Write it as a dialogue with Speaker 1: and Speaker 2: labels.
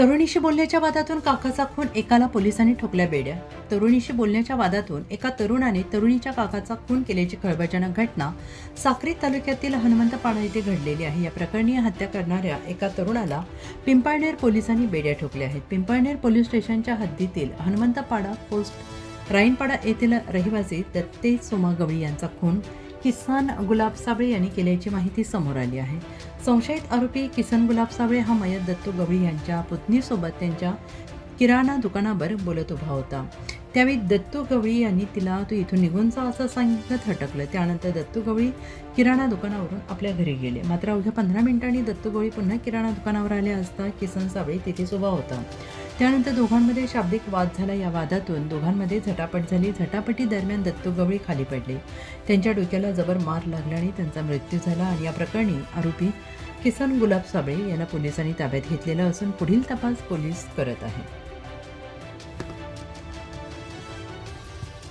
Speaker 1: तरुणीशी बोलण्याच्या वादातून काकाचा खून, एकाला पोलिसांनी ठोकल्या बेड्या. तरुणीशी बोलण्याच्या वादातून एका तरुणाने तरुणीच्या काकाचा खून केल्याची खळबळजनक घटना साक्री तालुक्यातील हनुमंतपाडा येथे घडलेली आहे. या प्रकरणी हत्या करणाऱ्या एका तरुणाला पिंपळनेर पोलिसांनी बेड्या ठोकल्या आहेत. पिंपळनेर पोलीस स्टेशनच्या हद्दीतील हनुमंतपाडा पोस्ट राईनपाडा येथील रहिवासी दत्ते सोमा गवळी यांचा खून किसन गुलाब साबळे यांनी केल्याची माहिती समोर आली आहे. संशयित आरोपी किसन गुलाब साबळे हा मयत दत्तू गवळी यांच्या पुतणीसोबत त्यांच्या किराणा दुकानावर बोलत उभा होता. त्यावेळी दत्तू गवळी यांनी तिला तू इथून निघून जा असं सांगत हटकलं. त्यानंतर दत्तू गवळी किराणा दुकानावरून आपल्या घरी गेले. मात्र अवघ्या 15 मिनिटांनी दत्तू गवळी पुन्हा किराणा दुकानावर आले असता किसन साबळे तिथेच उभा होता. त्यानंतर दोघांमध्ये शाब्दिक वाद झाला. या वादातून दोघांमध्ये झटापट झाली. झटापटी दरम्यान दत्तू गवळी खाली पडले. त्यांच्या डोक्याला जबर मार लागल्याने त्यांचा मृत्यू झाला आणि या प्रकरणी आरोपी किसन गुलाब साबळे यांना पोलिसांनी ताब्यात घेतलेलं असून पुढील तपास पोलीस करत आहेत.